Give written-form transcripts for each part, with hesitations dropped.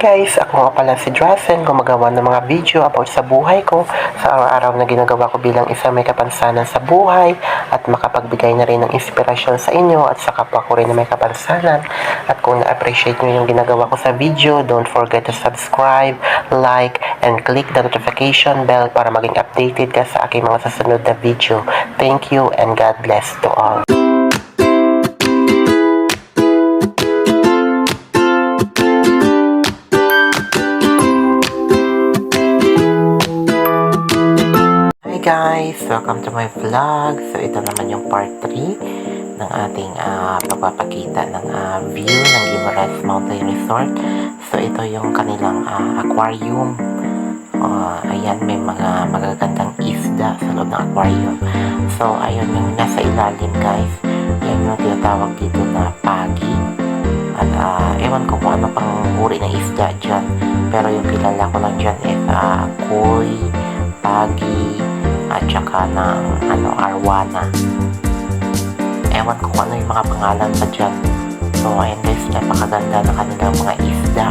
guys, ako nga pala si Drazen, gumagawa ng mga video about sa buhay ko, sa araw-araw na ginagawa ko bilang isang may kapansanan sa buhay at makapagbigay na rin ng inspirasyon sa inyo at sa kapwa ko rin na may kapansanan. At kung na-appreciate nyo yung ginagawa ko sa video, don't forget to subscribe, like, and click the notification bell para maging updated ka sa aking mga susunod na video. Thank you and God bless to all. Guys, welcome to my vlog. So ito naman yung part 3 ng ating pagpapakita ng view ng Guimaras Mountain Resort. So ito yung kanilang aquarium. Ayan, may mga magagandang isda sa loob ng aquarium. So ayun yung nasa ilalim, guys. Yan yung tinatawag dito na pagi. At ewan ko kung ano pang uri ng isda dyan, pero yung kilala ko lang dyan is koi, pagi, at saka ng arwana. Ewan ko kung ano yung mga pangalan pa dyan. So ayan guys, napakaganda ng kanilang mga isda.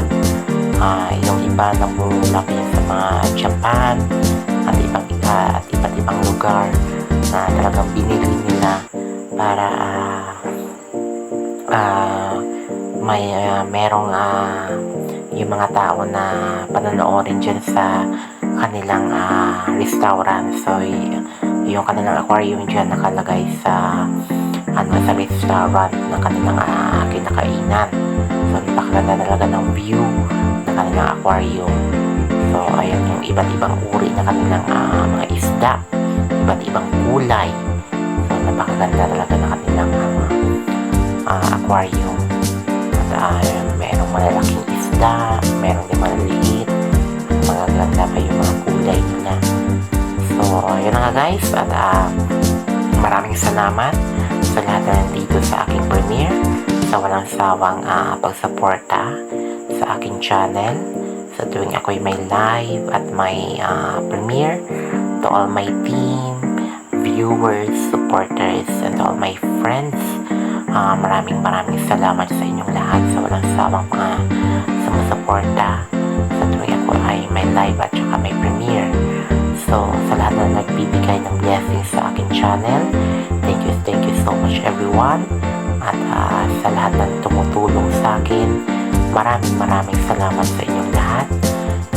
Yung iba namumula yan sa mga Japan at iba't ibang lugar na talagang binili nila para merong yung mga tao na panonoorin dyan sa kanilang restaurant. So yung kanilang aquarium dyan nakalagay sa sa restaurant ng kanilang kinakainan. So napakaganda talaga ng view ng kanilang aquarium. So ayan yung iba't ibang uri ng kanilang mga isda, iba't ibang kulay. So napakaganda talaga ng kanilang aquarium. At merong malalaking isda, merong din maliliit, magaganda pa yung mga kulay nila. So yun na nga guys, at maraming salamat sa lahat na nandito sa aking premiere, sa walang sawang pagsuporta sa aking channel, sa tuwing ako'y may live at may premiere. To all my team, viewers, supporters, and all my friends, maraming salamat sa inyong lahat sa walang sawang mga sumusuporta sa tuwing ako ay may live at saka may premiere. So sa lahat na nagbibigay ng blessings sa aking channel, thank you so much everyone. At sa lahat na tumutulong sa akin, maraming salamat sa inyong lahat.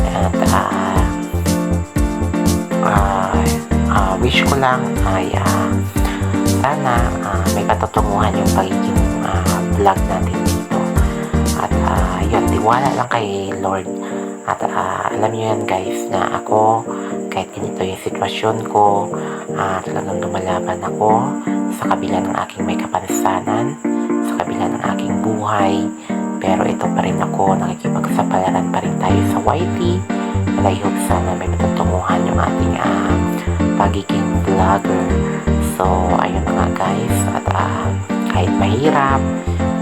And wish ko lang ay sana may katutunguhan yung pagiging vlog natin dito. At yun, tiwala lang kay Lord. At alam nyo yan guys, na ako kahit ganito yung sitwasyon ko, talagang lumalaban ako sa kabila ng aking may kapansanan, sa kabila ng aking buhay. Pero ito pa rin ako, nakikipagsapalaran pa rin tayo sa YT. And I hope sana may matutunguhan yung ating pagiging vlogger. So ayun nga guys, at kahit mahirap,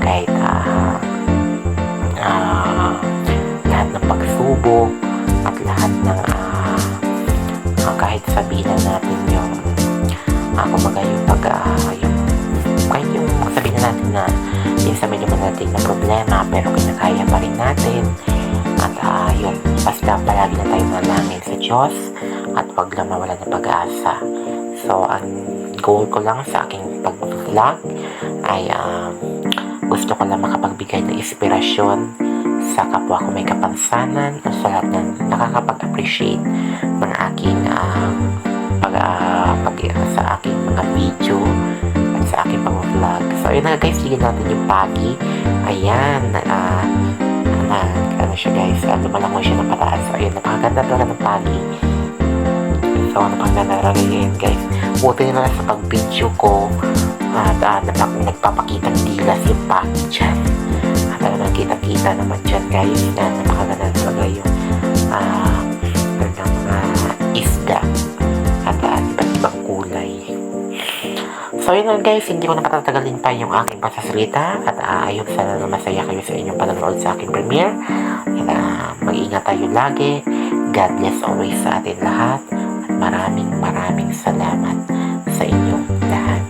kahit lahat ng pagsubok at lahat ng kahit sabihin na natin yung kumbaga yung kahit yung sabihin na natin na yung sa medyo natin na problema, pero kinakaya pa rin natin. At yun, basta palagi na tayo manalangin sa Diyos at wag lang mawala ng pag-asa. So ang goal ko lang sa aking pag-vlog ay gusto ko lang makapagbigay ng inspirasyon sa kapwa ko may kapansanan at sa lahat na nakakapag-appreciate ng aking sa aking mga video at sa aking pag-vlog. So ayun na guys, ligyan natin yung pagi. Ayan, ano siya guys, lumalangoy siya ng pataas. So ayun, napakaganda talaga ng pagi. So napakaganda talaga yun guys. Buti na lang sa pag-video ko at nagpapakitang dilas yung pagi dyan. At nakita naman dyan guys na napakaganda talaga yung isda at iba't ibang kulay. So yun lang guys, hindi ko na patatagalin pa yung aking pasasalita at ayun, sana na masaya kayo sa inyong panonood sa aking premiere. At mag-ingat tayo lagi. God bless always sa atin lahat at maraming salamat sa inyong lahat.